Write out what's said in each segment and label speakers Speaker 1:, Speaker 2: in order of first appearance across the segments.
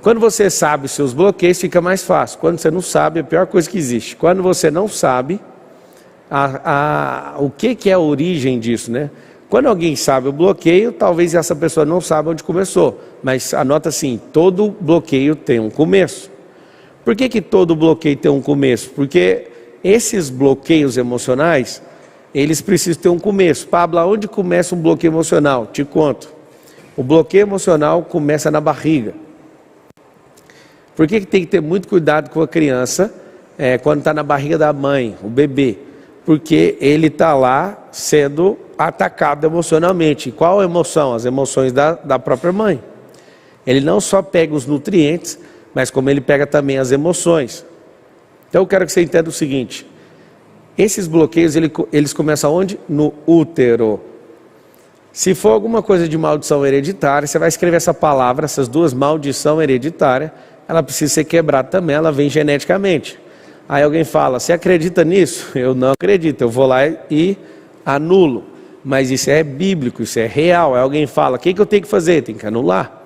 Speaker 1: Quando você sabe os seus bloqueios, fica mais fácil. Quando você não sabe, é a pior coisa que existe. Quando você não sabe o que é a origem disso, né? Quando alguém sabe o bloqueio, talvez essa pessoa não saiba onde começou. Mas anota assim, todo bloqueio tem um começo. Por que todo bloqueio tem um começo? Porque esses bloqueios emocionais, eles precisam ter um começo. Pablo, onde começa um bloqueio emocional? Te conto. O bloqueio emocional começa na barriga. Por que tem que ter muito cuidado com a criança quando está na barriga da mãe, o bebê? Porque ele está lá sendo atacado emocionalmente. Qual a emoção? As emoções da própria mãe. Ele não só pega os nutrientes, mas como ele pega também as emoções. Então eu quero que você entenda o seguinte: esses bloqueios eles começam onde? No útero. Se for alguma coisa de maldição hereditária, você vai escrever essa palavra, essas duas, maldição hereditária, ela precisa ser quebrada também, ela vem geneticamente. Aí alguém fala, você acredita nisso? Eu não acredito, eu vou lá e anulo. Mas isso é bíblico, isso é real. Aí alguém fala, o que eu tenho que fazer? Tem que anular.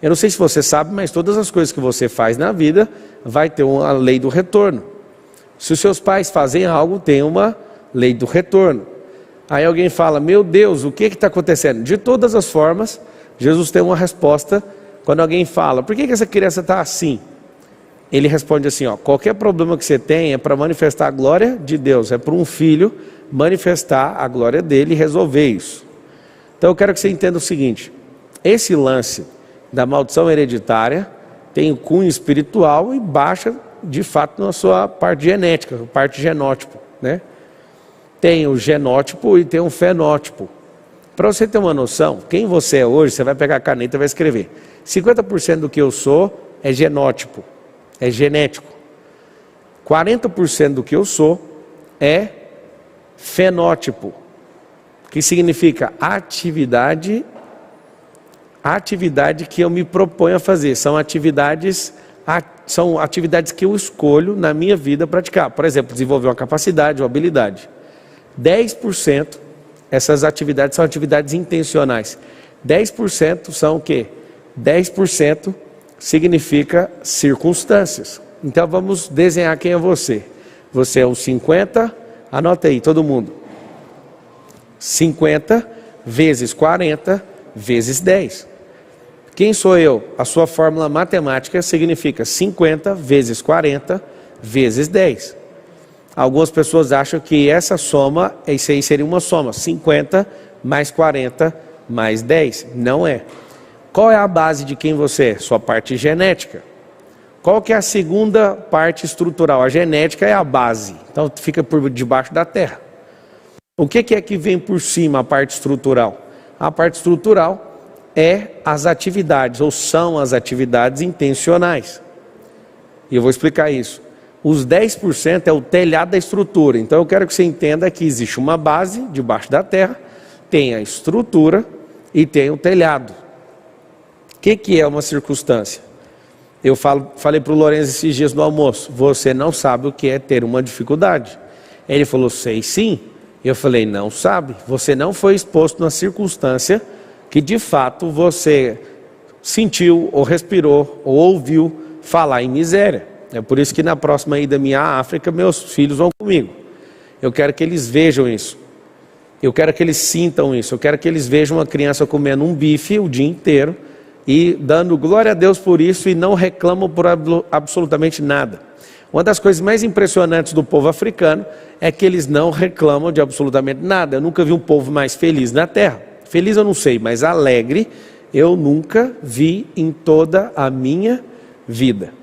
Speaker 1: Eu não sei se você sabe, mas todas as coisas que você faz na vida, vai ter uma lei do retorno. Se os seus pais fazem algo, tem uma lei do retorno. Aí alguém fala, meu Deus, o que está acontecendo? De todas as formas, Jesus tem uma resposta. Quando alguém fala, por que essa criança está assim? Ele responde assim, qualquer problema que você tem é para manifestar a glória de Deus. É para um filho manifestar a glória dele e resolver isso. Então eu quero que você entenda o seguinte, esse lance da maldição hereditária tem o cunho espiritual e baixa de fato na sua parte genética, parte genótipo, né? Tem o genótipo e tem o fenótipo. Para você ter uma noção, quem você é hoje, você vai pegar a caneta e vai escrever. 50% do que eu sou é genótipo, é genético. 40% do que eu sou é fenótipo, que significa atividade que eu me proponho a fazer. São atividades que eu escolho na minha vida praticar. Por exemplo, desenvolver uma capacidade ou habilidade. 10%, essas atividades são atividades intencionais. 10% são o quê? 10% significa circunstâncias. Então vamos desenhar quem é você. Você é um 50, anota aí todo mundo. 50 vezes 40 vezes 10. Quem sou eu? A sua fórmula matemática significa 50 vezes 40 vezes 10. Algumas pessoas acham que essa soma, isso aí seria uma soma, 50 mais 40 mais 10. Não é. Qual é a base de quem você é? Sua parte genética. Qual que é a segunda parte estrutural? A genética é a base, então fica por debaixo da terra. O que é que vem por cima, a parte estrutural? A parte estrutural é as atividades, ou são as atividades intencionais. E eu vou explicar isso. Os 10% é o telhado da estrutura. Então eu quero que você entenda que existe uma base debaixo da terra, tem a estrutura e tem o telhado. O que é uma circunstância? Eu falei para o Lourenço esses dias no almoço, você não sabe o que é ter uma dificuldade. Ele falou, sei sim. Eu falei, não sabe. Você não foi exposto na circunstância que de fato você sentiu, ou respirou, ou ouviu falar em miséria. É por isso que na próxima ida minha à África, meus filhos vão comigo. Eu quero que eles vejam isso. Eu quero que eles sintam isso. Eu quero que eles vejam uma criança comendo um bife o dia inteiro e dando glória a Deus por isso e não reclamam por absolutamente nada. Uma das coisas mais impressionantes do povo africano é que eles não reclamam de absolutamente nada. Eu nunca vi um povo mais feliz na terra. Feliz eu não sei, mas alegre eu nunca vi em toda a minha vida.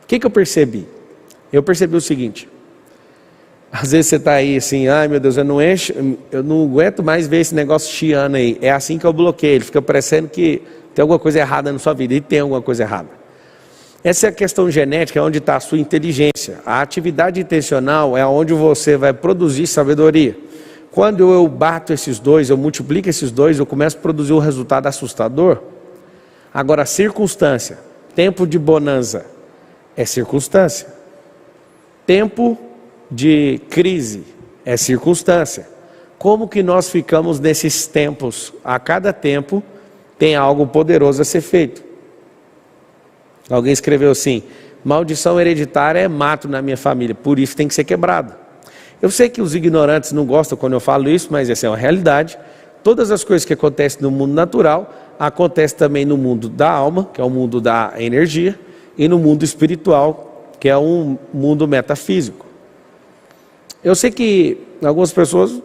Speaker 1: O que eu percebi? Eu percebi o seguinte. Às vezes você está aí assim, ai meu Deus, eu não aguento mais ver esse negócio chiando aí. É assim que eu bloqueio, ele fica parecendo que tem alguma coisa errada na sua vida, e tem alguma coisa errada. Essa é a questão genética, é onde está a sua inteligência. A atividade intencional é onde você vai produzir sabedoria. Quando eu bato esses dois, eu multiplico esses dois, eu começo a produzir um resultado assustador. Agora, circunstância, tempo de bonança, é circunstância. Tempo de crise é circunstância. Como que nós ficamos nesses tempos? A cada tempo tem algo poderoso a ser feito. Alguém escreveu assim: maldição hereditária é mato na minha família, por isso tem que ser quebrado. Eu sei que os ignorantes não gostam quando eu falo isso, mas essa é uma realidade. Todas as coisas que acontecem no mundo natural, acontecem também no mundo da alma, que é o mundo da energia, e no mundo espiritual, que é um mundo metafísico. Eu sei que algumas pessoas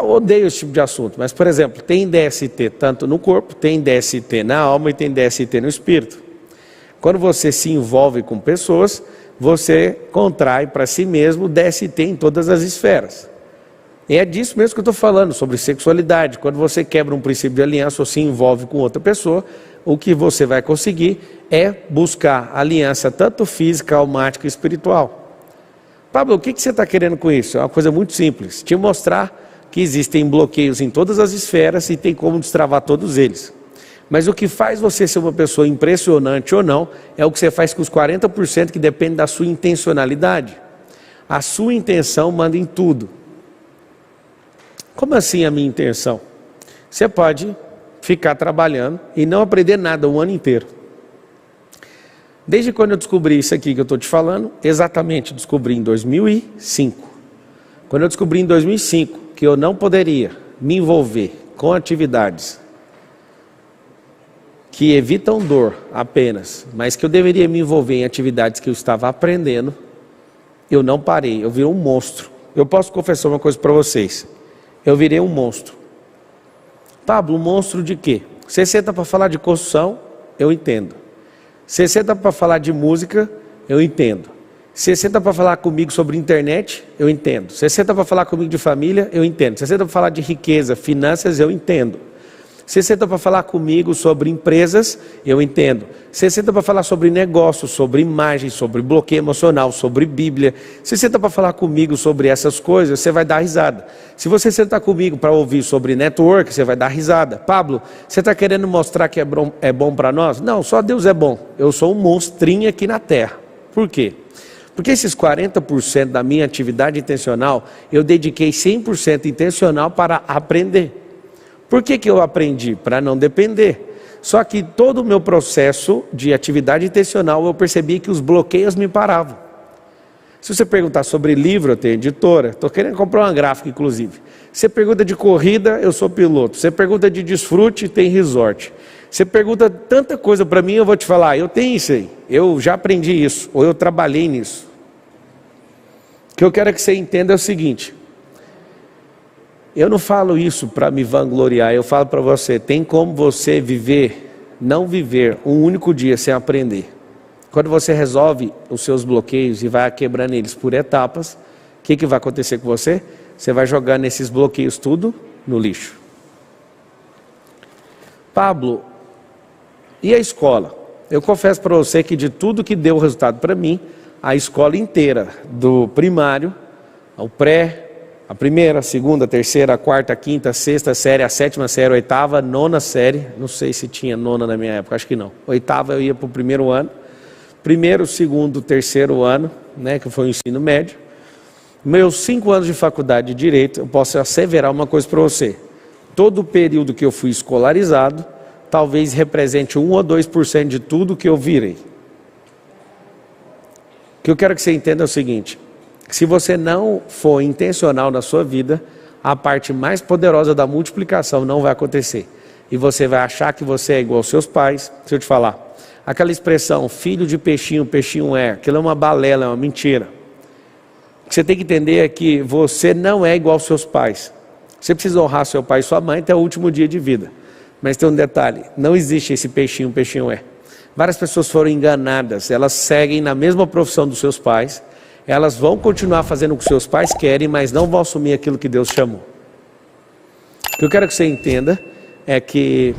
Speaker 1: odeiam esse tipo de assunto, mas, por exemplo, tem DST tanto no corpo, tem DST na alma e tem DST no espírito. Quando você se envolve com pessoas, você contrai para si mesmo DST em todas as esferas. E é disso mesmo que eu estou falando, sobre sexualidade. Quando você quebra um princípio de aliança ou se envolve com outra pessoa, o que você vai conseguir é buscar aliança tanto física, almática e espiritual. Pablo, o que você está querendo com isso? É uma coisa muito simples, te mostrar que existem bloqueios em todas as esferas e tem como destravar todos eles. Mas o que faz você ser uma pessoa impressionante ou não, é o que você faz com os 40% que depende da sua intencionalidade. A sua intenção manda em tudo. Como assim a minha intenção? Você pode ficar trabalhando e não aprender nada o ano inteiro. Desde quando eu descobri isso aqui que eu estou te falando, exatamente descobri em 2005. Quando eu descobri em 2005 que eu não poderia me envolver com atividades que evitam dor apenas, mas que eu deveria me envolver em atividades que eu estava aprendendo, eu não parei, eu virei um monstro. Eu posso confessar uma coisa para vocês, eu virei um monstro. Pablo, um monstro de quê? Você senta para falar de construção, eu entendo. Você senta para falar de música, eu entendo. Você senta para falar comigo sobre internet, eu entendo. Você senta para falar comigo de família, eu entendo. Você senta para falar de riqueza, finanças, eu entendo. Você senta para falar comigo sobre empresas, eu entendo. Você senta para falar sobre negócios, sobre imagem, sobre bloqueio emocional, sobre Bíblia. Você senta para falar comigo sobre essas coisas, você vai dar risada. Se você sentar comigo para ouvir sobre network, você vai dar risada. Pablo, você está querendo mostrar que é bom para nós? Não, só Deus é bom. Eu sou um monstrinho aqui na terra. Por quê? Porque esses 40% da minha atividade intencional, eu dediquei 100% intencional para aprender. Por que eu aprendi? Para não depender. Só que todo o meu processo de atividade intencional, eu percebi que os bloqueios me paravam. Se você perguntar sobre livro, eu tenho editora. Estou querendo comprar uma gráfica, inclusive. Você pergunta de corrida, eu sou piloto. Você pergunta de desfrute, tem resort. Você pergunta tanta coisa para mim, eu vou te falar, eu tenho isso aí. Eu já aprendi isso, ou eu trabalhei nisso. O que eu quero que você entenda é o seguinte. Eu não falo isso para me vangloriar, eu falo para você, tem como você viver, não viver um único dia sem aprender. Quando você resolve os seus bloqueios e vai quebrando eles por etapas, o que vai acontecer com você? Você vai jogando esses bloqueios tudo no lixo. Pablo, e a escola? Eu confesso para você que de tudo que deu resultado para mim, a escola inteira, do primário ao pré, a primeira, a segunda, a terceira, a quarta, a quinta, a sexta série, a sétima série, a oitava, a nona série, não sei se tinha nona na minha época, acho que não. Oitava eu ia para o primeiro ano, primeiro, segundo, terceiro ano, né, que foi o ensino médio. Meus 5 anos de faculdade de Direito, eu posso asseverar uma coisa para você. Todo o período que eu fui escolarizado, talvez represente 1 ou 2% de tudo que eu virei. O que eu quero que você entenda é o seguinte. Se você não for intencional na sua vida, a parte mais poderosa da multiplicação não vai acontecer. E você vai achar que você é igual aos seus pais. Deixa eu te falar. Aquela expressão, filho de peixinho, peixinho é. Aquilo é uma balela, é uma mentira. O que você tem que entender é que você não é igual aos seus pais. Você precisa honrar seu pai e sua mãe até o último dia de vida. Mas tem um detalhe, não existe esse peixinho, peixinho é. Várias pessoas foram enganadas, elas seguem na mesma profissão dos seus pais. Elas vão continuar fazendo o que seus pais querem, mas não vão assumir aquilo que Deus chamou. O que eu quero que você entenda é que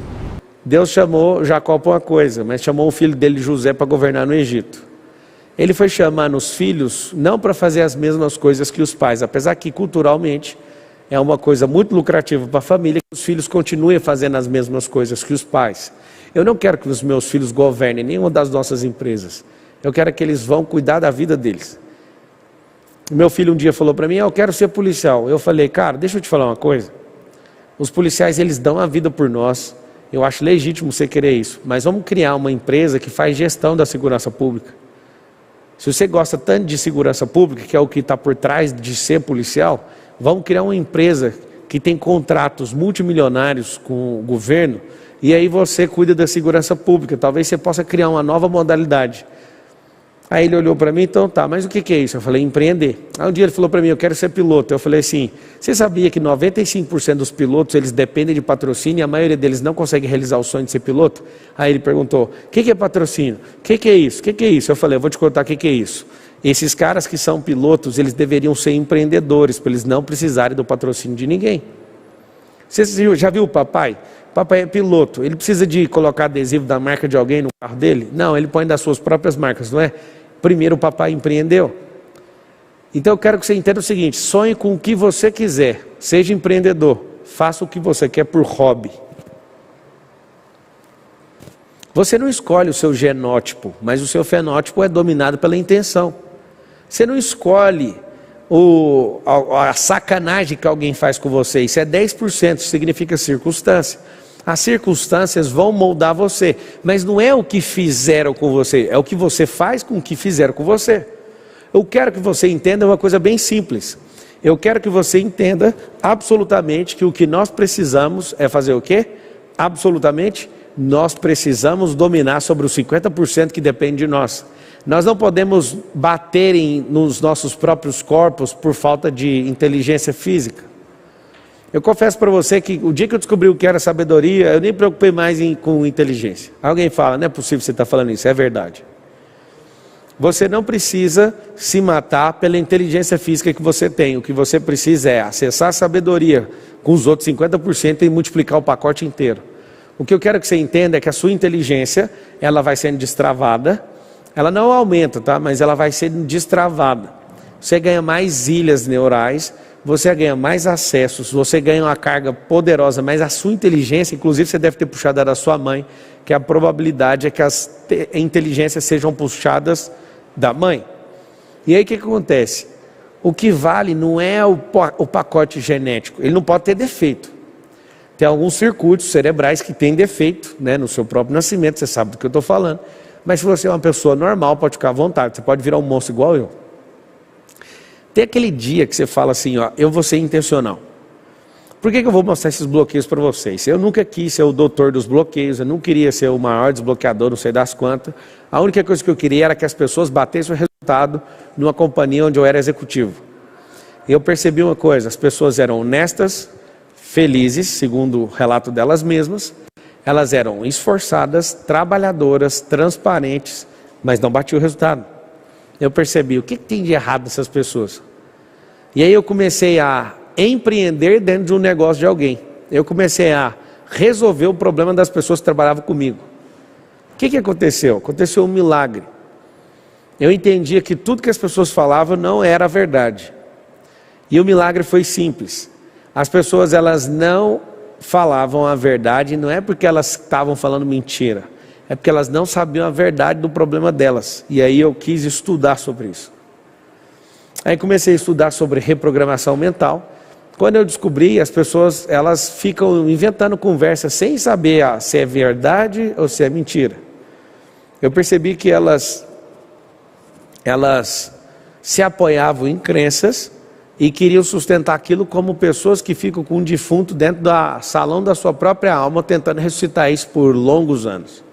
Speaker 1: Deus chamou Jacó para uma coisa, mas chamou o filho dele José para governar no Egito. Ele foi chamando os filhos não para fazer as mesmas coisas que os pais, apesar que culturalmente é uma coisa muito lucrativa para a família que os filhos continuem fazendo as mesmas coisas que os pais. Eu não quero que os meus filhos governem nenhuma das nossas empresas. Eu quero que eles vão cuidar da vida deles. Meu filho um dia falou para mim, eu quero ser policial. Eu falei, cara, deixa eu te falar uma coisa. Os policiais, eles dão a vida por nós. Eu acho legítimo você querer isso, mas vamos criar uma empresa que faz gestão da segurança pública. Se você gosta tanto de segurança pública, que é o que está por trás de ser policial, vamos criar uma empresa que tem contratos multimilionários com o governo, e aí você cuida da segurança pública. Talvez você possa criar uma nova modalidade. Aí ele olhou para mim, então tá, mas o que é isso? Eu falei, empreender. Aí um dia ele falou para mim, eu quero ser piloto. Eu falei assim, você sabia que 95% dos pilotos, eles dependem de patrocínio e a maioria deles não consegue realizar o sonho de ser piloto? Aí ele perguntou, o que é patrocínio? O que é isso? O que é isso? Eu falei, eu vou te contar o que é isso. Esses caras que são pilotos, eles deveriam ser empreendedores, para eles não precisarem do patrocínio de ninguém. Você já viu o papai? O papai é piloto, ele precisa de colocar adesivo da marca de alguém no carro dele? Não, ele põe das suas próprias marcas, não é? Primeiro o papai empreendeu. Então eu quero que você entenda o seguinte, sonhe com o que você quiser, seja empreendedor, faça o que você quer por hobby. Você não escolhe o seu genótipo, mas o seu fenótipo é dominado pela intenção. Você não escolhe a sacanagem que alguém faz com você, isso é 10%, significa circunstância. As circunstâncias vão moldar você, mas não é o que fizeram com você, é o que você faz com o que fizeram com você. Eu quero que você entenda uma coisa bem simples. Eu quero que você entenda absolutamente que o que nós precisamos é fazer o quê? Absolutamente, nós precisamos dominar sobre os 50% que depende de nós. Nós não podemos bater nos nossos próprios corpos por falta de inteligência física. Eu confesso para você que o dia que eu descobri o que era sabedoria, eu nem me preocupei mais com inteligência. Alguém fala, não é possível você estar falando isso, é verdade. Você não precisa se matar pela inteligência física que você tem. O que você precisa é acessar a sabedoria com os outros 50% e multiplicar o pacote inteiro. O que eu quero que você entenda é que a sua inteligência, ela vai sendo destravada. Ela não aumenta, tá? Mas ela vai sendo destravada. Você ganha mais ilhas neurais, você ganha mais acessos, você ganha uma carga poderosa, mas a sua inteligência, inclusive você deve ter puxado da sua mãe, que a probabilidade é que as inteligências sejam puxadas da mãe. E aí o que acontece? O que vale não é o pacote genético, ele não pode ter defeito. Tem alguns circuitos cerebrais que têm defeito, né, no seu próprio nascimento, você sabe do que eu estou falando. Mas se você é uma pessoa normal, pode ficar à vontade, você pode virar um monstro igual eu. Tem aquele dia que você fala assim, ó, eu vou ser intencional. Por que eu vou mostrar esses bloqueios para vocês? Eu nunca quis ser o doutor dos bloqueios, eu não queria ser o maior desbloqueador, não sei das quantas. A única coisa que eu queria era que as pessoas batessem o resultado numa companhia onde eu era executivo. E eu percebi uma coisa, as pessoas eram honestas, felizes, segundo o relato delas mesmas, elas eram esforçadas, trabalhadoras, transparentes, mas não batiam o resultado. Eu percebi, o que tem de errado nessas pessoas? E aí eu comecei a empreender dentro de um negócio de alguém. Eu comecei a resolver o problema das pessoas que trabalhavam comigo. O que aconteceu? Aconteceu um milagre. Eu entendia que tudo que as pessoas falavam não era verdade. E o milagre foi simples. As pessoas, elas não falavam a verdade, não é porque elas estavam falando mentira. É porque elas não sabiam a verdade do problema delas. E aí eu quis estudar sobre isso. Aí comecei a estudar sobre reprogramação mental. Quando eu descobri, as pessoas, elas ficam inventando conversas sem saber se é verdade ou se é mentira. Eu percebi que elas se apoiavam em crenças e queriam sustentar aquilo como pessoas que ficam com um defunto dentro do salão da sua própria alma, tentando ressuscitar isso por longos anos.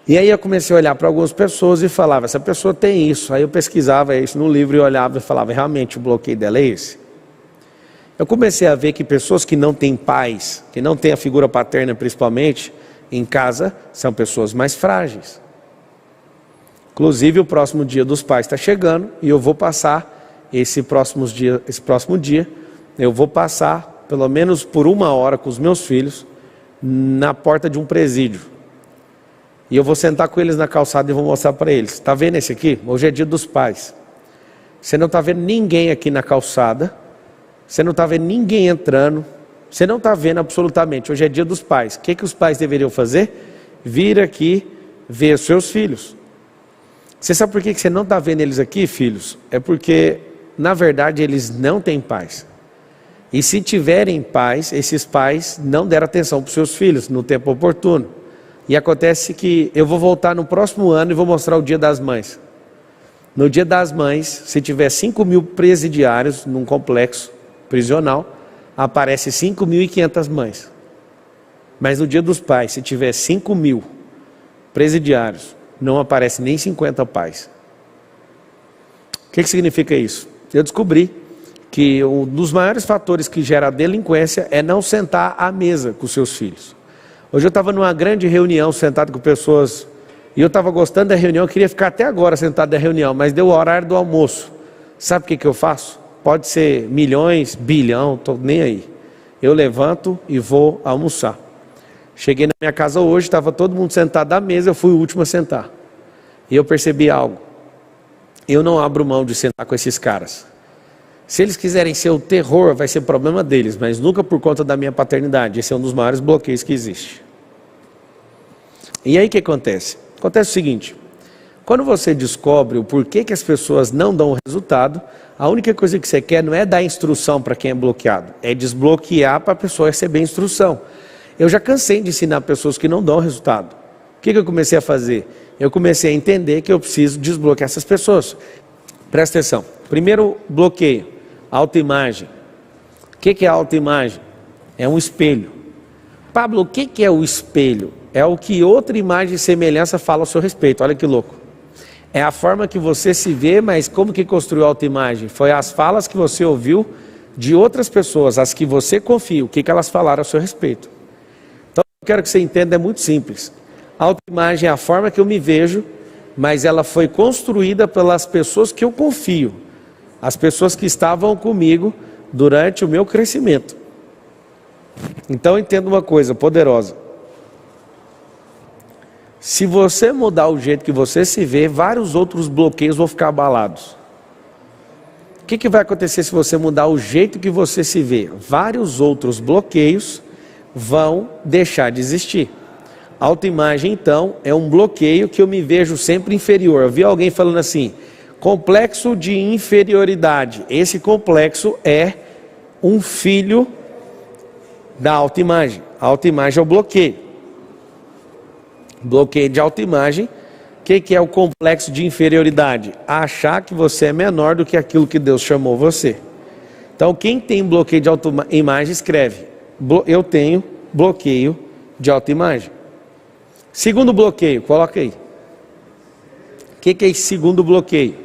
Speaker 1: E aí eu comecei a olhar para algumas pessoas e falava, essa pessoa tem isso. Aí eu pesquisava isso no livro e olhava e falava, realmente o bloqueio dela é esse. Eu comecei a ver que pessoas que não têm pais, que não têm a figura paterna principalmente, em casa, são pessoas mais frágeis. Inclusive o próximo dia dos pais está chegando e eu vou passar esse próximo dia, eu vou passar pelo menos por 1 hora com os meus filhos na porta de um presídio. E eu vou sentar com eles na calçada e vou mostrar para eles. Está vendo esse aqui? Hoje é dia dos pais. Você não está vendo ninguém aqui na calçada. Você não está vendo ninguém entrando. Você não está vendo absolutamente. Hoje é dia dos pais. O que os pais deveriam fazer? Vir aqui ver os seus filhos. Você sabe por que você não está vendo eles aqui, filhos? É porque, na verdade, eles não têm pais. E se tiverem pais, esses pais não deram atenção para os seus filhos no tempo oportuno. E acontece que eu vou voltar no próximo ano e vou mostrar o Dia das Mães. No Dia das Mães, se tiver 5.000 presidiários num complexo prisional, aparece 5.500 mães. Mas no Dia dos Pais, se tiver 5.000 presidiários, não aparece nem 50 pais. O que significa isso? Eu descobri que um dos maiores fatores que gera a delinquência é não sentar à mesa com seus filhos. Hoje eu estava numa grande reunião, sentado com pessoas, e eu estava gostando da reunião, eu queria ficar até agora sentado na reunião, mas deu o horário do almoço. Sabe o que eu faço? Pode ser milhões, bilhão, estou nem aí. Eu levanto e vou almoçar. Cheguei na minha casa hoje, estava todo mundo sentado à mesa, eu fui o último a sentar. E eu percebi algo. Eu não abro mão de sentar com esses caras. Se eles quiserem ser o terror, vai ser problema deles, mas nunca por conta da minha paternidade. Esse é um dos maiores bloqueios que existe. E aí o que acontece? Acontece o seguinte: quando você descobre o porquê que as pessoas não dão resultado, a única coisa que você quer não é dar instrução para quem é bloqueado, é desbloquear para a pessoa receber instrução. Eu já cansei de ensinar pessoas que não dão resultado. O que eu comecei a fazer? Eu comecei a entender que eu preciso desbloquear essas pessoas. Presta atenção. Primeiro bloqueio, autoimagem. O que é autoimagem? É um espelho. Pablo, o que é o espelho? É o que outra imagem e semelhança fala ao seu respeito. Olha que louco. É a forma que você se vê, mas como que construiu a autoimagem? Foi as falas que você ouviu de outras pessoas, as que você confia, o que elas falaram ao seu respeito. Então, eu quero que você entenda, é muito simples. A autoimagem é a forma que eu me vejo, mas ela foi construída pelas pessoas que eu confio. As pessoas que estavam comigo durante o meu crescimento. Então entenda uma coisa poderosa. Se você mudar o jeito que você se vê, vários outros bloqueios vão ficar abalados. O que vai acontecer se você mudar o jeito que você se vê? Vários outros bloqueios vão deixar de existir. Autoimagem, então, é um bloqueio que eu me vejo sempre inferior. Eu vi alguém falando assim: complexo de inferioridade. Esse complexo é um filho da autoimagem. A autoimagem é o bloqueio. Bloqueio de autoimagem. O que é o complexo de inferioridade? Achar que você é menor do que aquilo que Deus chamou você. Então, quem tem bloqueio de autoimagem, escreve: eu tenho bloqueio de autoimagem. Segundo bloqueio, coloca aí. O que é esse segundo bloqueio?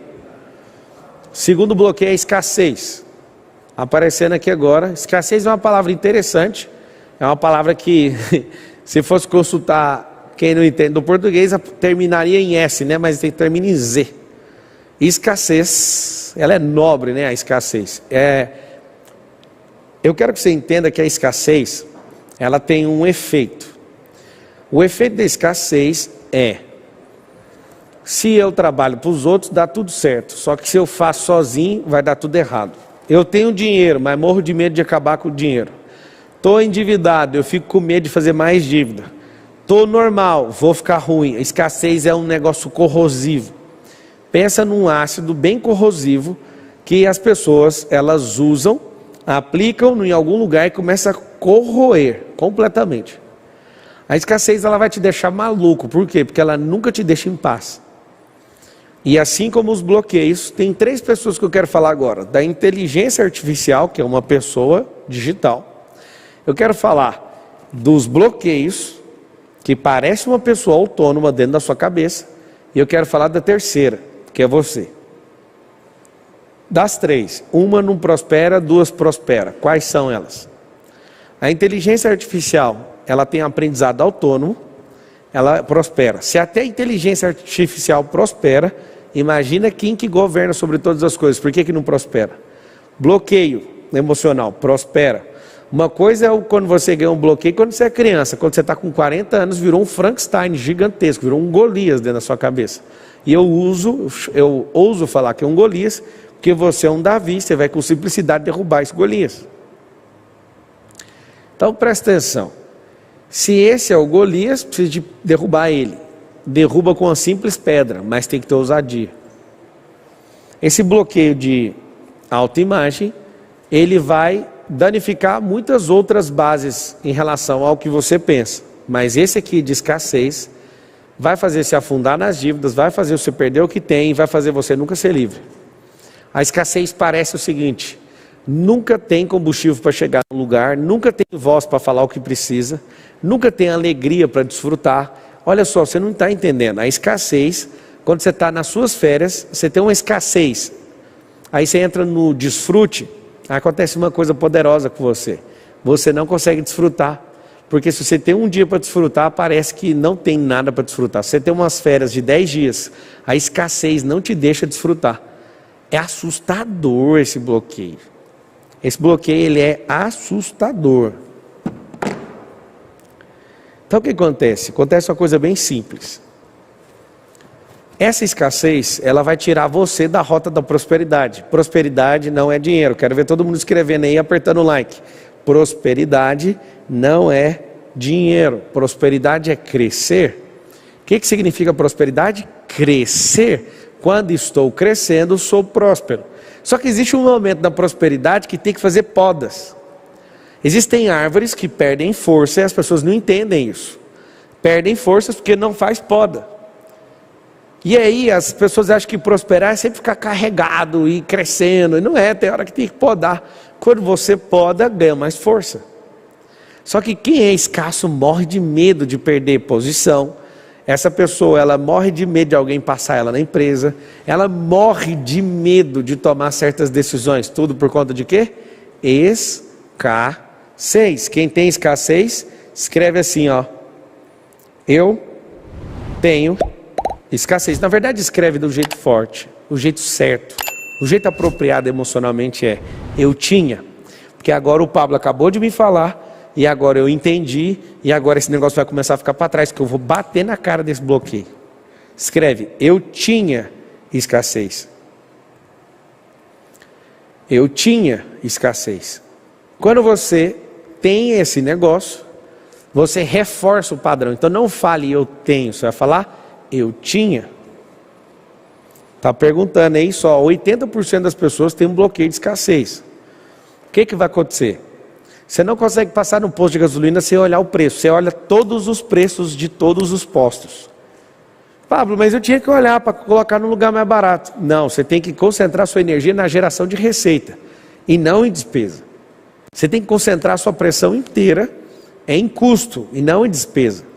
Speaker 1: Segundo bloqueio é escassez. Aparecendo aqui agora. Escassez é uma palavra interessante. É uma palavra que, se fosse consultar quem não entende do português, terminaria em S, né? Mas termina em Z. Escassez, ela é nobre, né? A escassez. Eu quero que você entenda que a escassez, ela tem um efeito. O efeito da escassez é: se eu trabalho para os outros, dá tudo certo. Só que se eu faço sozinho, vai dar tudo errado. Eu tenho dinheiro, mas morro de medo de acabar com o dinheiro. Estou endividado, eu fico com medo de fazer mais dívida. Estou normal, vou ficar ruim. A escassez é um negócio corrosivo. Pensa num ácido bem corrosivo que as pessoas, elas usam, aplicam em algum lugar e começa a corroer completamente. A escassez, ela vai te deixar maluco. Por quê? Porque ela nunca te deixa em paz. E assim como os bloqueios, tem 3 pessoas que eu quero falar agora. Da inteligência artificial, que é uma pessoa digital. Eu quero falar dos bloqueios, que parece uma pessoa autônoma dentro da sua cabeça. E eu quero falar da terceira, que é você. Das 3, uma não prospera, 2 prospera. Quais são elas? A inteligência artificial, ela tem aprendizado autônomo, ela prospera. Se até a inteligência artificial prospera, imagina quem que governa sobre todas as coisas. Por que não prospera? Bloqueio emocional, prospera. Uma coisa é quando você ganha um bloqueio quando você é criança. Quando você está com 40 anos, virou um Frankenstein gigantesco, virou um Golias dentro da sua cabeça. E eu ouso falar que é um Golias, porque você é um Davi, você vai com simplicidade derrubar esse Golias. Então presta atenção. Se esse é o Golias, precisa de derrubar ele. Derruba com uma simples pedra, mas tem que ter ousadia. Esse bloqueio de autoimagem, ele vai danificar muitas outras bases em relação ao que você pensa. Mas esse aqui de escassez vai fazer você afundar nas dívidas, vai fazer você perder o que tem e vai fazer você nunca ser livre. A escassez parece o seguinte: nunca tem combustível para chegar no lugar, nunca tem voz para falar o que precisa, nunca tem alegria para desfrutar. Olha só, você não está entendendo. A escassez, quando você está nas suas férias, você tem uma escassez. Aí você entra no desfrute, acontece uma coisa poderosa com você. Você não consegue desfrutar. Porque se você tem um dia para desfrutar, parece que não tem nada para desfrutar. Se você tem umas férias de 10 dias, a escassez não te deixa desfrutar. É assustador esse bloqueio. Esse bloqueio, ele é assustador. Então o que acontece? Acontece uma coisa bem simples. Essa escassez, ela vai tirar você da rota da prosperidade. Prosperidade não é dinheiro. Quero ver todo mundo escrevendo aí, apertando o like. Prosperidade não é dinheiro. Prosperidade é crescer. O que significa prosperidade? Crescer. Quando estou crescendo, sou próspero. Só que existe um momento da prosperidade que tem que fazer podas. Existem árvores que perdem força e as pessoas não entendem isso. Perdem forças porque não faz poda. E aí as pessoas acham que prosperar é sempre ficar carregado e crescendo. E não é, tem hora que tem que podar. Quando você poda, ganha mais força. Só que quem é escasso morre de medo de perder posição. Essa pessoa, ela morre de medo de alguém passar ela na empresa. Ela morre de medo de tomar certas decisões. Tudo por conta de quê? Escassez. Quem tem escassez, escreve assim, ó. Eu tenho escassez. Na verdade, escreve do jeito forte, do jeito certo. O jeito apropriado emocionalmente é: eu tinha. Porque agora o Pablo acabou de me falar, e agora eu entendi, e agora esse negócio vai começar a ficar para trás, que eu vou bater na cara desse bloqueio. Escreve: eu tinha escassez. Eu tinha escassez. Quando você tem esse negócio, você reforça o padrão. Então não fale eu tenho, você vai falar eu tinha. Está perguntando aí, só 80% das pessoas têm um bloqueio de escassez. O que vai acontecer? Você não consegue passar no posto de gasolina sem olhar o preço. Você olha todos os preços de todos os postos. Pablo, mas eu tinha que olhar para colocar num lugar mais barato. Não, você tem que concentrar sua energia na geração de receita e não em despesa. Você tem que concentrar sua pressão inteira em custo e não em despesa.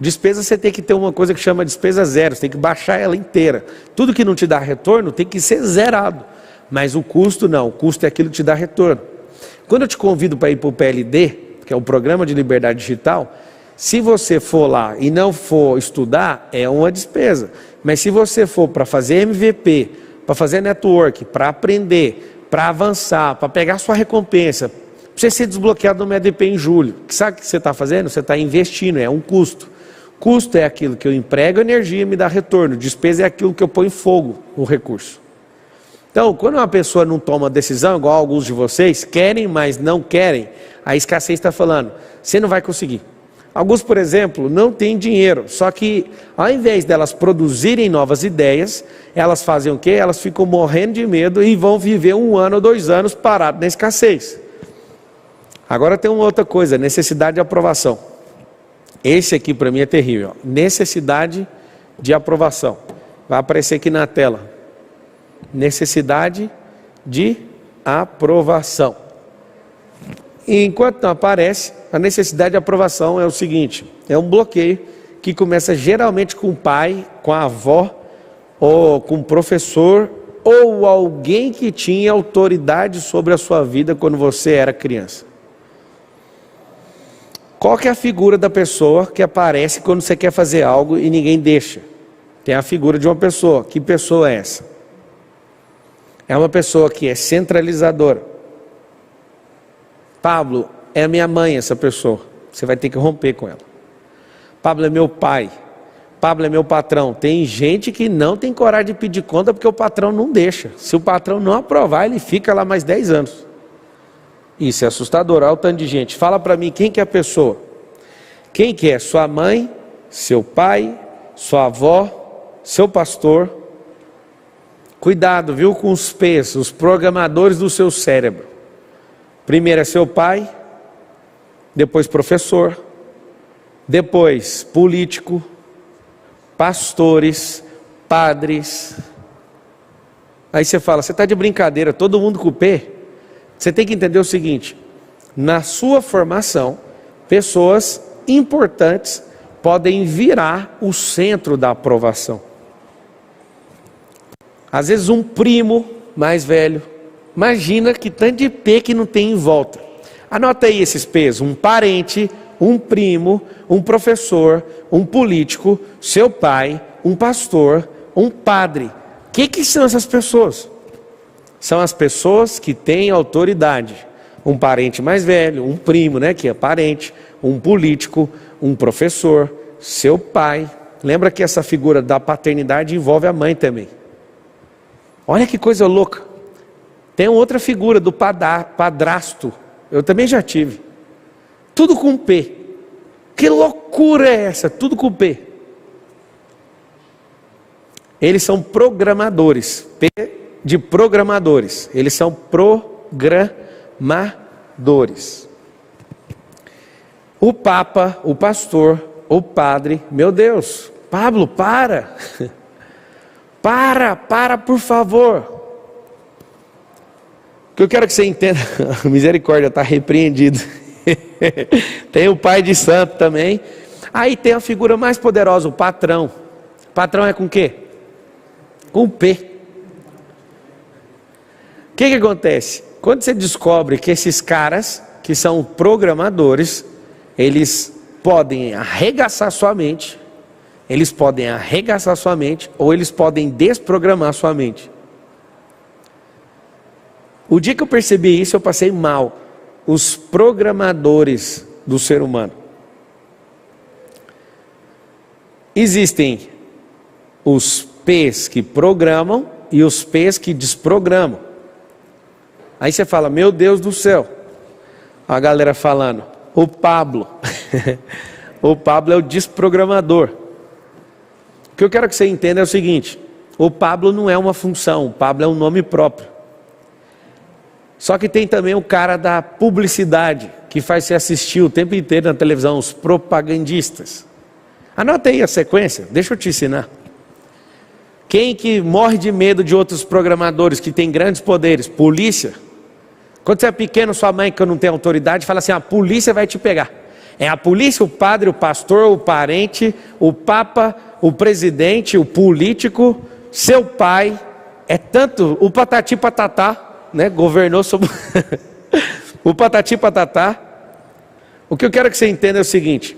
Speaker 1: Despesa, você tem que ter uma coisa que chama despesa zero. Você tem que baixar ela inteira. Tudo que não te dá retorno tem que ser zerado. Mas o custo não. O custo é aquilo que te dá retorno. Quando eu te convido para ir para o PLD, que é o Programa de Liberdade Digital, se você for lá e não for estudar, é uma despesa. Mas se você for para fazer MVP, para fazer network, para aprender, para avançar, para pegar sua recompensa, para você ser desbloqueado no MEDP em julho, sabe o que você está fazendo? Você está investindo, é um custo. Custo é aquilo que eu emprego energia e me dá retorno. Despesa é aquilo que eu ponho fogo no recurso. Então, quando uma pessoa não toma decisão, igual alguns de vocês, querem, mas não querem, a escassez está falando, você não vai conseguir. Alguns, por exemplo, não têm dinheiro, só que ao invés delas produzirem novas ideias, elas fazem o quê? Elas ficam morrendo de medo e vão viver 1 ano ou 2 anos parados na escassez. Agora tem uma outra coisa, necessidade de aprovação. Esse aqui para mim é terrível. Necessidade de aprovação. Vai aparecer aqui na tela. Necessidade de aprovação. E enquanto não aparece, a necessidade de aprovação é o seguinte: é um bloqueio que começa geralmente com o pai, com a avó, ou com o professor, ou alguém que tinha autoridade sobre a sua vida quando você era criança. Qual que é a figura da pessoa que aparece quando você quer fazer algo e ninguém deixa? Tem a figura de uma pessoa. Que pessoa é essa? É uma pessoa que é centralizadora. Pablo, é a minha mãe essa pessoa. Você vai ter que romper com ela. Pablo é meu pai. Pablo é meu patrão. Tem gente que não tem coragem de pedir conta porque o patrão não deixa. Se o patrão não aprovar, ele fica lá mais 10 anos. Isso é assustador, olha o tanto de gente. Fala para mim, quem que é a pessoa? Quem que é? Sua mãe, seu pai, sua avó, seu pastor. Cuidado, viu, com os P's, os programadores do seu cérebro. Primeiro é seu pai, depois professor, depois político, pastores, padres. Aí você fala, você está de brincadeira, todo mundo com P? Você tem que entender o seguinte, na sua formação, pessoas importantes podem virar o centro da aprovação. Às vezes um primo mais velho, imagina que tanto de P que não tem em volta. Anota aí esses P's, um parente, um primo, um professor, um político, seu pai, um pastor, um padre. O que são essas pessoas? São as pessoas que têm autoridade. Um parente mais velho, um primo, né, que é parente, um político, um professor, seu pai. Lembra que essa figura da paternidade envolve a mãe também. Olha que coisa louca. Tem outra figura do padrasto. Eu também já tive. Tudo com P. Que loucura é essa? Tudo com P. Eles são programadores. P de programadores. Eles são programadores. O Papa, o pastor, o padre. Meu Deus, Pablo, para. Para, por favor. O que eu quero que você entenda, a misericórdia está repreendido. Tem o pai de santo também. Aí tem a figura mais poderosa, o patrão. O patrão é com quê? Com P. O que acontece? Quando você descobre que esses caras, que são programadores, eles podem arregaçar sua mente, ou eles podem desprogramar sua mente. O dia que eu percebi isso, eu passei mal. Os programadores do ser humano. Existem os P's que programam e os P's que desprogramam. Aí você fala, meu Deus do céu. A galera falando, o Pablo. O Pablo é o desprogramador. O que eu quero que você entenda é o seguinte, o Pablo não é uma função, o Pablo é um nome próprio. Só que tem também o cara da publicidade, que faz você assistir o tempo inteiro na televisão, os propagandistas. Anota aí a sequência, deixa eu te ensinar. Quem que morre de medo de outros programadores que têm grandes poderes? Polícia. Quando você é pequeno, sua mãe que não tem autoridade, fala assim, a polícia vai te pegar. É a polícia, o padre, o pastor, o parente, o papa, o presidente, o político, seu pai, é tanto, o patati patatá, né, governou sobre o patati patatá. O que eu quero que você entenda é o seguinte,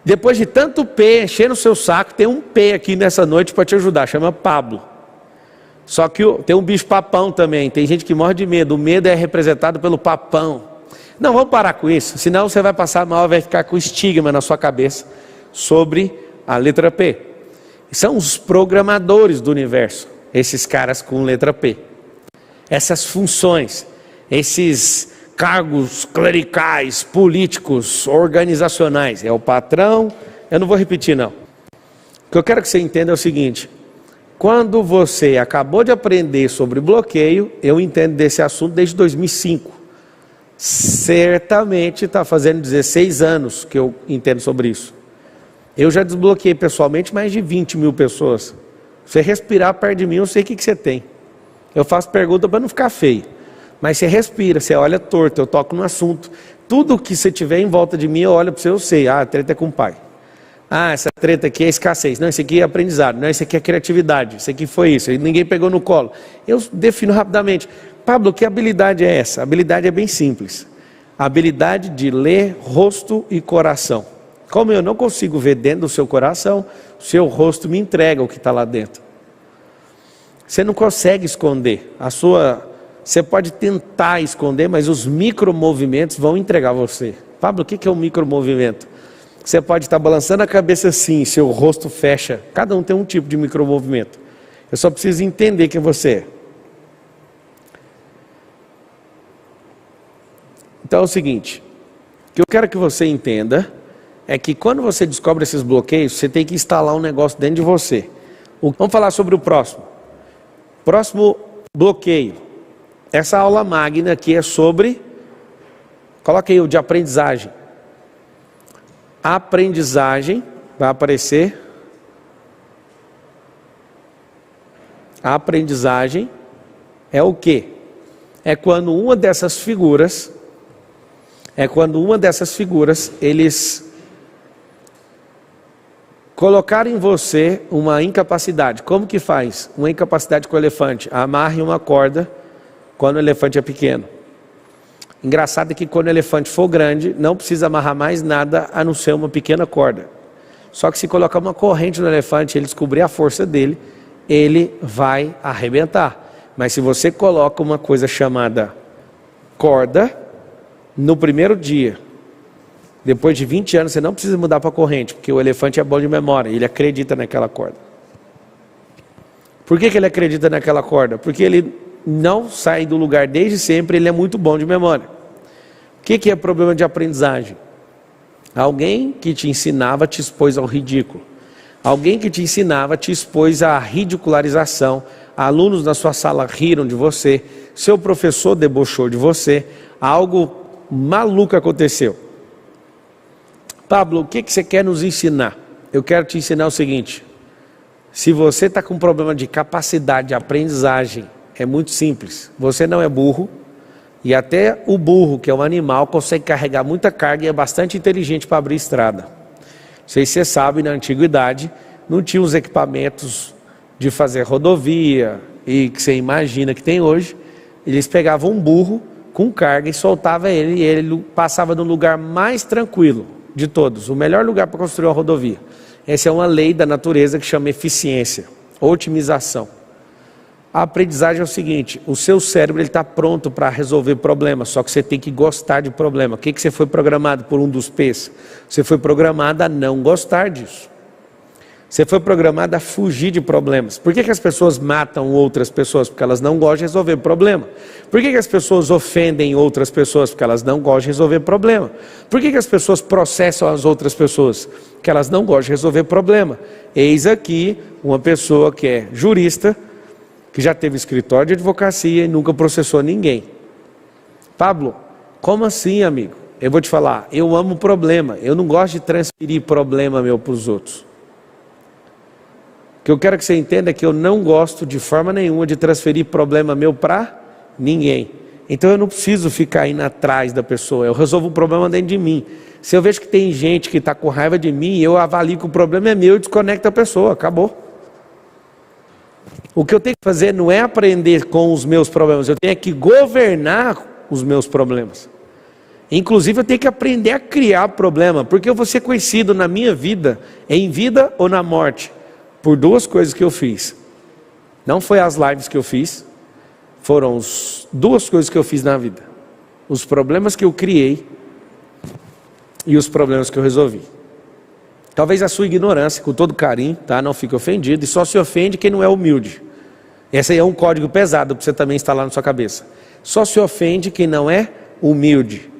Speaker 1: depois de tanto P encher no seu saco, tem um P aqui nessa noite para te ajudar, chama Pablo. Só que tem um bicho papão também, tem gente que morre de medo, o medo é representado pelo papão. Não, vamos parar com isso, senão você vai passar mal, vai ficar com estigma na sua cabeça sobre a letra P. São os programadores do universo, esses caras com letra P. Essas funções, esses cargos clericais, políticos, organizacionais, é o patrão, eu não vou repetir não. O que eu quero que você entenda é o seguinte, quando você acabou de aprender sobre bloqueio, eu entendo desse assunto desde 2005, certamente está fazendo 16 anos que eu entendo sobre isso. Eu já desbloqueei pessoalmente mais de 20 mil pessoas. Você respirar perto de mim, eu sei o que você tem. Eu faço pergunta para não ficar feio. Mas você respira, você olha torto, eu toco no assunto. Tudo que você tiver em volta de mim, eu olho para você, eu sei. Ah, a treta é com o pai. Ah, essa treta aqui é escassez. Não, isso aqui é aprendizado. Não, isso aqui é criatividade. Isso aqui foi isso. Ninguém pegou no colo. Eu defino rapidamente. Pablo, que habilidade é essa? A habilidade é bem simples. A habilidade de ler rosto e coração. Como eu não consigo ver dentro do seu coração, o seu rosto me entrega o que está lá dentro. Você não consegue esconder. Você pode tentar esconder, mas os micromovimentos vão entregar você. Pablo, o que é um micromovimento? Você pode estar balançando a cabeça assim, seu rosto fecha. Cada um tem um tipo de micromovimento. Eu só preciso entender quem você é. Então é o seguinte, o que eu quero que você entenda é que quando você descobre esses bloqueios, você tem que instalar um negócio dentro de você. Vamos falar sobre o próximo. Próximo bloqueio. Essa aula magna aqui é sobre, coloca aí o de aprendizagem. A aprendizagem vai aparecer. A aprendizagem é o quê? É quando uma dessas figuras, eles colocarem em você uma incapacidade. Como que faz? Uma incapacidade com o elefante. Amarre uma corda quando o elefante é pequeno. Engraçado é que quando o elefante for grande, não precisa amarrar mais nada a não ser uma pequena corda. Só que se colocar uma corrente no elefante, ele descobrir a força dele, ele vai arrebentar. Mas se você coloca uma coisa chamada corda, no primeiro dia, depois de 20 anos, você não precisa mudar para a corrente, porque o elefante é bom de memória, ele acredita naquela corda. Por que ele acredita naquela corda? Porque ele não sai do lugar desde sempre, ele é muito bom de memória. O que é problema de aprendizagem? Alguém que te ensinava te expôs ao ridículo. Alguém que te ensinava te expôs à ridicularização. Alunos na sua sala riram de você. Seu professor debochou de você. Algo maluco aconteceu. Pablo, o que você quer nos ensinar? Eu quero te ensinar o seguinte. Se você está com um problema de capacidade de aprendizagem, é muito simples. Você não é burro. E até o burro, que é um animal, consegue carregar muita carga e é bastante inteligente para abrir estrada. Não sei se você sabe, na antiguidade, não tinha os equipamentos de fazer rodovia e que você imagina que tem hoje. Eles pegavam um burro com carga e soltavam ele, e ele passava no lugar mais tranquilo de todos, o melhor lugar para construir uma rodovia. Essa é uma lei da natureza que chama eficiência, otimização. A aprendizagem é o seguinte, o seu cérebro está pronto para resolver problemas, só que você tem que gostar de problema. O que você foi programado por um dos P's? Você foi programado a não gostar disso. Você foi programado a fugir de problemas. Por que as pessoas matam outras pessoas? Porque elas não gostam de resolver problema. Por que as pessoas ofendem outras pessoas? Porque elas não gostam de resolver problema. Por que as pessoas processam as outras pessoas? Porque elas não gostam de resolver problema. Eis aqui uma pessoa que é jurista, que já teve escritório de advocacia e nunca processou ninguém. Pablo, como assim, amigo? Eu vou te falar, eu amo problema, eu não gosto de transferir problema meu para os outros. O que eu quero que você entenda é que eu não gosto de forma nenhuma de transferir problema meu para ninguém. Então eu não preciso ficar indo atrás da pessoa, eu resolvo o problema dentro de mim. Se eu vejo que tem gente que está com raiva de mim, eu avalio que o problema é meu e desconecto a pessoa, acabou. O que eu tenho que fazer não é aprender com os meus problemas, eu tenho que governar os meus problemas. Inclusive eu tenho que aprender a criar problema, porque eu vou ser conhecido na minha vida, em vida ou na morte, por duas coisas que eu fiz. Não foi as lives que eu fiz, foram duas coisas que eu fiz na vida. Os problemas que eu criei e os problemas que eu resolvi. Talvez a sua ignorância, com todo carinho, tá? Não fique ofendido, e só se ofende quem não é humilde. Esse aí é um código pesado para você também instalar na sua cabeça. Só se ofende quem não é humilde.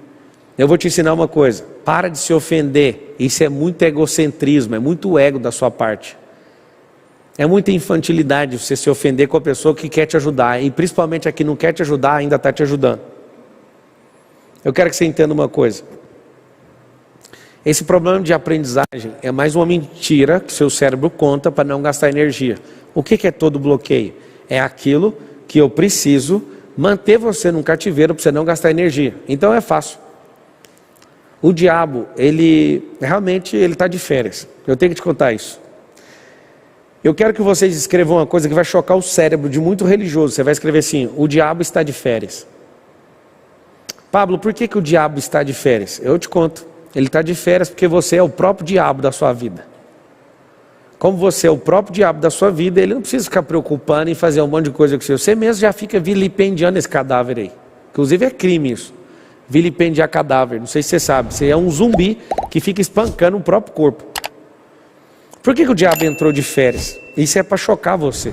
Speaker 1: Eu vou te ensinar uma coisa, para de se ofender, isso é muito egocentrismo, é muito ego da sua parte. É muita infantilidade você se ofender com a pessoa que quer te ajudar, e principalmente a que não quer te ajudar ainda está te ajudando. Eu quero que você entenda uma coisa. Esse problema de aprendizagem é mais uma mentira que seu cérebro conta para não gastar energia. O que é todo bloqueio? É aquilo que eu preciso manter você num cativeiro para você não gastar energia. Então é fácil. O diabo, ele realmente está de férias. Eu tenho que te contar isso. Eu quero que vocês escrevam uma coisa que vai chocar o cérebro de muito religioso. Você vai escrever assim, o diabo está de férias. Pablo, por que o diabo está de férias? Eu te conto. Ele está de férias porque você é o próprio diabo da sua vida. Como você é o próprio diabo da sua vida, ele não precisa ficar preocupando em fazer um monte de coisa com você. Você mesmo já fica vilipendiando esse cadáver aí. Inclusive é crime isso. Vilipendiar cadáver. Não sei se você sabe. Você é um zumbi que fica espancando o próprio corpo. Por que o diabo entrou de férias? Isso é para chocar você.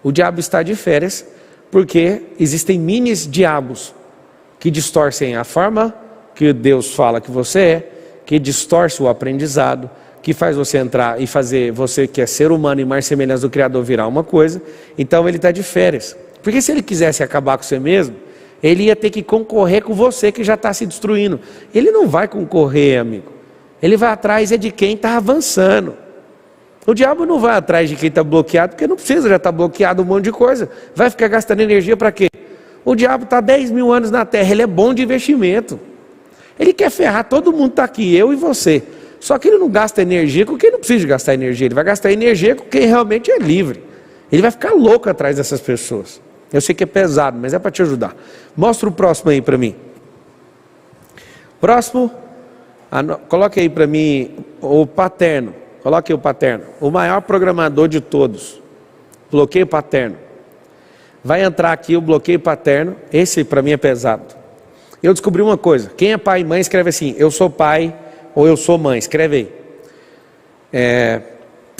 Speaker 1: O diabo está de férias porque existem minis diabos que distorcem a forma que Deus fala que você é, que distorce o aprendizado, que faz você entrar e fazer você que é ser humano e mais semelhança do Criador virar uma coisa. Então ele está de férias. Porque se ele quisesse acabar com você mesmo, Ele ia ter que concorrer com você que já está se destruindo. Ele não vai concorrer, amigo. Ele vai atrás de quem está avançando. O diabo não vai atrás de quem está bloqueado, porque não precisa, já está bloqueado um monte de coisa. Vai ficar gastando energia para quê? O diabo está 10 mil anos na terra, ele é bom de investimento. Ele quer ferrar todo mundo que está aqui, eu e você. Só que ele não gasta energia com quem não precisa gastar energia. Ele vai gastar energia com quem realmente é livre. Ele vai ficar louco atrás dessas pessoas. Eu sei que é pesado, mas é para te ajudar. Mostra o próximo aí para mim. Próximo, coloque aí para mim o paterno. Coloque aí o paterno. O maior programador de todos. Bloqueio paterno. Vai entrar aqui o bloqueio paterno. Esse para mim é pesado. Eu descobri uma coisa. Quem é pai e mãe escreve assim: eu sou pai ou eu sou mãe. Escreve aí.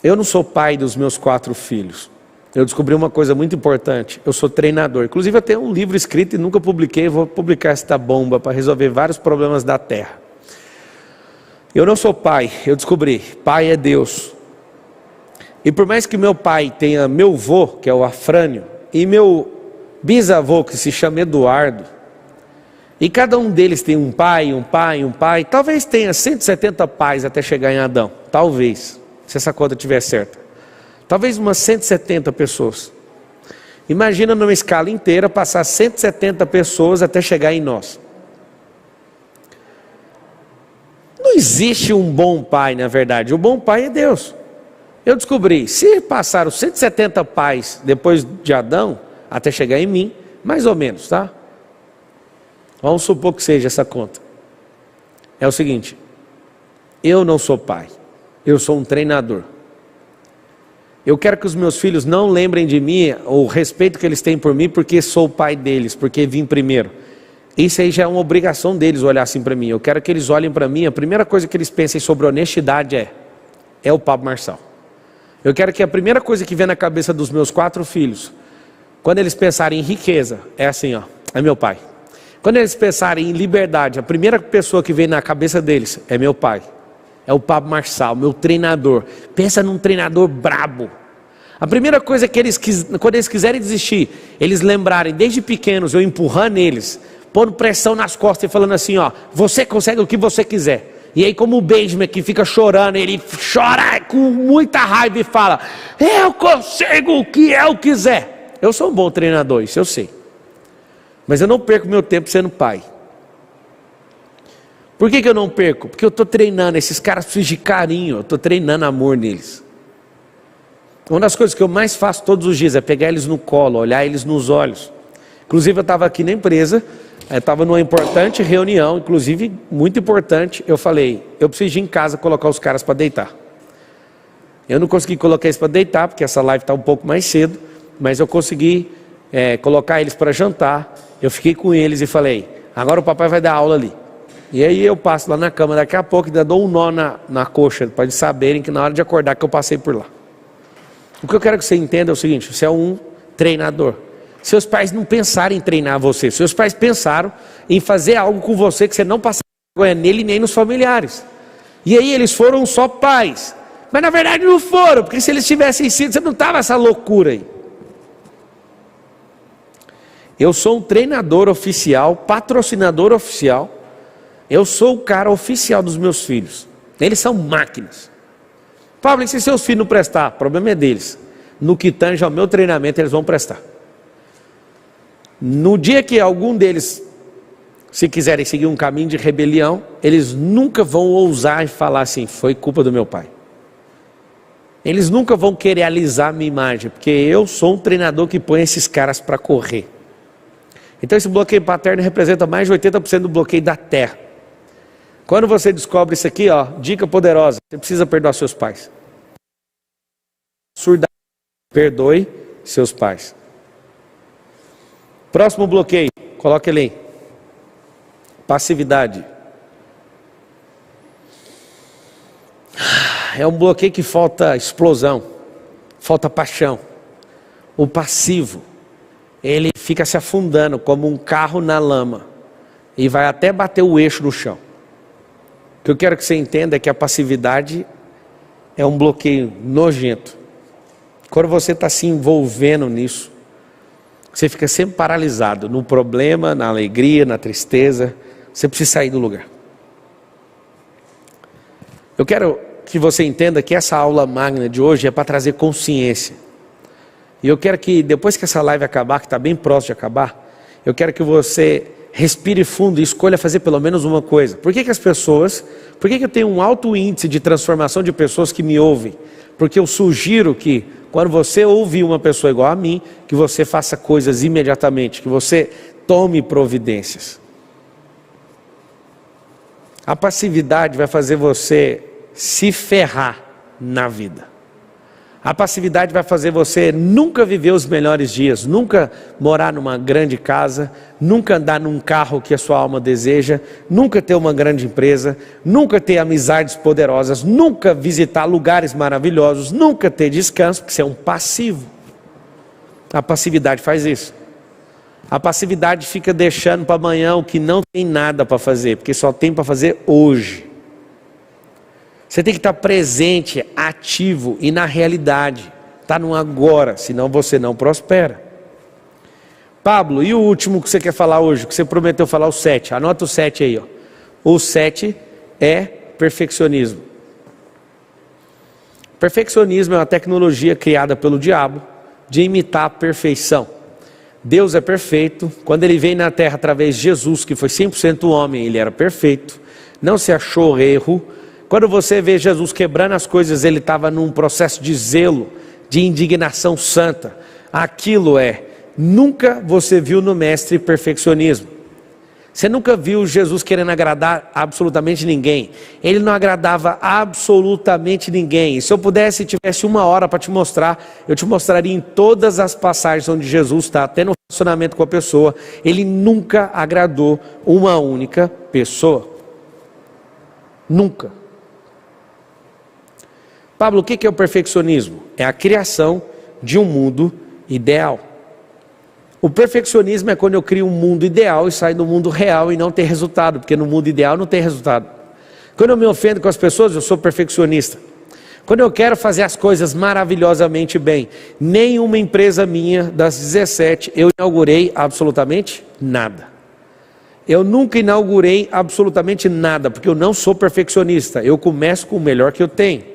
Speaker 1: Eu não sou pai dos meus 4 filhos. Eu descobri uma coisa muito importante. Eu sou treinador. Inclusive eu tenho um livro escrito e nunca publiquei. Vou publicar esta bomba para resolver vários problemas da terra. Eu não sou pai. Eu descobri. Pai é Deus. E por mais que meu pai tenha meu avô, que é o Afrânio, e meu bisavô, que se chama Eduardo, e cada um deles tem um pai, um pai, um pai, talvez tenha 170 pais até chegar em Adão. Talvez, se essa conta estiver certa. Talvez umas 170 pessoas. Imagina numa escala inteira passar 170 pessoas até chegar em nós. Não existe um bom pai, na verdade. O bom pai é Deus. Eu descobri, se passaram 170 pais depois de Adão, até chegar em mim, mais ou menos, tá? Vamos supor que seja essa conta. É o seguinte: eu não sou pai, eu sou um treinador. Eu quero que os meus filhos não lembrem de mim, o respeito que eles têm por mim, porque sou o pai deles, porque vim primeiro. Isso aí já é uma obrigação deles olhar assim para mim. Eu quero que eles olhem para mim, a primeira coisa que eles pensem sobre honestidade é o Pablo Marçal. Eu quero que a primeira coisa que vem na cabeça dos meus 4 filhos, quando eles pensarem em riqueza, é assim, ó, é meu pai. Quando eles pensarem em liberdade, a primeira pessoa que vem na cabeça deles é meu pai. É o Pablo Marçal, meu treinador. Pensa num treinador brabo. A primeira coisa que quando eles quiserem desistir, eles lembrarem desde pequenos, eu empurrando eles, pondo pressão nas costas e falando assim, ó, você consegue o que você quiser. E aí como o Benjamin que fica chorando, ele chora com muita raiva e fala, eu consigo o que eu quiser. Eu sou um bom treinador, isso eu sei. Mas eu não perco meu tempo sendo pai. Por que eu não perco? Porque eu estou treinando, esses caras precisam de carinho, eu estou treinando amor neles. Uma das coisas que eu mais faço todos os dias é pegar eles no colo, olhar eles nos olhos. Inclusive eu estava aqui na empresa, estava numa importante reunião, inclusive muito importante, eu falei, eu preciso ir em casa colocar os caras para deitar. Eu não consegui colocar eles para deitar, porque essa live está um pouco mais cedo, mas eu consegui colocar eles para jantar, eu fiquei com eles e falei, agora o papai vai dar aula ali. E aí eu passo lá na cama daqui a pouco e ainda dou um nó na coxa, para eles saberem que na hora de acordar que eu passei por lá. O que eu quero que você entenda é o seguinte, você é um treinador. Seus pais não pensaram em treinar você, seus pais pensaram em fazer algo com você que você não passava vergonha nele nem nos familiares. E aí eles foram só pais, mas na verdade não foram, porque se eles tivessem sido, você não estava essa loucura aí. Eu sou um treinador oficial, patrocinador oficial. Eu sou o cara oficial dos meus filhos. Eles são máquinas. Pablo, e se seus filhos não prestar? O problema é deles. No que tange ao meu treinamento, eles vão prestar. No dia que algum deles, se quiserem seguir um caminho de rebelião, eles nunca vão ousar falar assim, foi culpa do meu pai. Eles nunca vão querer alisar minha imagem, porque eu sou um treinador que põe esses caras para correr. Então esse bloqueio paterno representa mais de 80% do bloqueio da terra. Quando você descobre isso aqui, ó, dica poderosa, você precisa perdoar seus pais. Surda, perdoe seus pais. Próximo bloqueio, coloque ele aí. Passividade. É um bloqueio que falta explosão, falta paixão. O passivo, ele fica se afundando como um carro na lama e vai até bater o eixo no chão. O que eu quero que você entenda é que a passividade é um bloqueio nojento. Quando você está se envolvendo nisso, Você fica sempre paralisado no problema, na alegria, na tristeza. Você precisa sair do lugar. Eu quero que você entenda que essa aula magna de hoje é para trazer consciência. E eu quero que depois que essa live acabar, que está bem próximo de acabar, eu quero que você respire fundo e escolha fazer pelo menos uma coisa. Por que eu tenho um alto índice de transformação de pessoas que me ouvem? Porque eu sugiro que quando você ouvir uma pessoa igual a mim, que você faça coisas imediatamente, que você tome providências. A passividade vai fazer você se ferrar na vida. A passividade vai fazer você nunca viver os melhores dias, nunca morar numa grande casa, nunca andar num carro que a sua alma deseja, nunca ter uma grande empresa, nunca ter amizades poderosas, nunca visitar lugares maravilhosos, nunca ter descanso, porque você é um passivo. A passividade faz isso. A passividade fica deixando para amanhã o que não tem nada para fazer, porque só tem para fazer hoje. Você tem que estar presente, ativo e na realidade. Está no agora, senão você não prospera. Pablo, e o último que você quer falar hoje? Que você prometeu falar, o 7. Anota o 7 aí. Ó. O 7 é perfeccionismo. Perfeccionismo é uma tecnologia criada pelo diabo de imitar a perfeição. Deus é perfeito. Quando ele veio na terra através de Jesus, que foi 100% homem, ele era perfeito. Não se achou erro. Quando você vê Jesus quebrando as coisas, ele estava num processo de zelo, de indignação santa. Aquilo nunca você viu no mestre perfeccionismo. Você nunca viu Jesus querendo agradar absolutamente ninguém. Ele não agradava absolutamente ninguém. E se eu pudesse, tivesse 1 hora para te mostrar, eu te mostraria em todas as passagens onde Jesus está tendo um relacionamento com a pessoa. Ele nunca agradou uma única pessoa. Nunca. Pablo, o que é o perfeccionismo? É a criação de um mundo ideal. O perfeccionismo é quando eu crio um mundo ideal e saio do mundo real e não tem resultado, porque no mundo ideal não tem resultado. Quando eu me ofendo com as pessoas, eu sou perfeccionista. Quando eu quero fazer as coisas maravilhosamente bem, nenhuma empresa minha das 17 eu inaugurei absolutamente nada. Eu nunca inaugurei absolutamente nada, porque eu não sou perfeccionista. Eu começo com o melhor que eu tenho.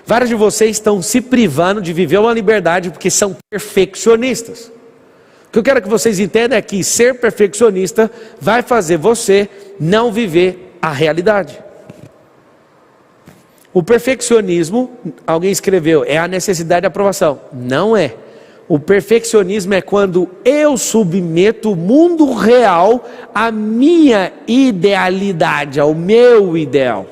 Speaker 1: Vários de vocês estão se privando de viver uma liberdade porque são perfeccionistas. O que eu quero que vocês entendam é que ser perfeccionista vai fazer você não viver a realidade. O perfeccionismo, alguém escreveu, é a necessidade de aprovação. Não é. O perfeccionismo é quando eu submeto o mundo real à minha idealidade, ao meu ideal.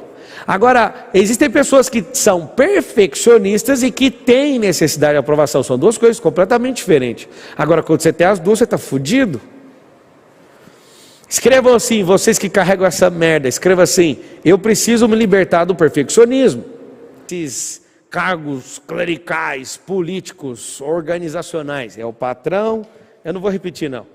Speaker 1: Agora, existem pessoas que são perfeccionistas e que têm necessidade de aprovação. São duas coisas completamente diferentes. Agora, quando você tem as duas, você está fudido. Escrevam assim, vocês que carregam essa merda, escreva assim: eu preciso me libertar do perfeccionismo. Esses cargos clericais, políticos, organizacionais, é o patrão, eu não vou repetir não.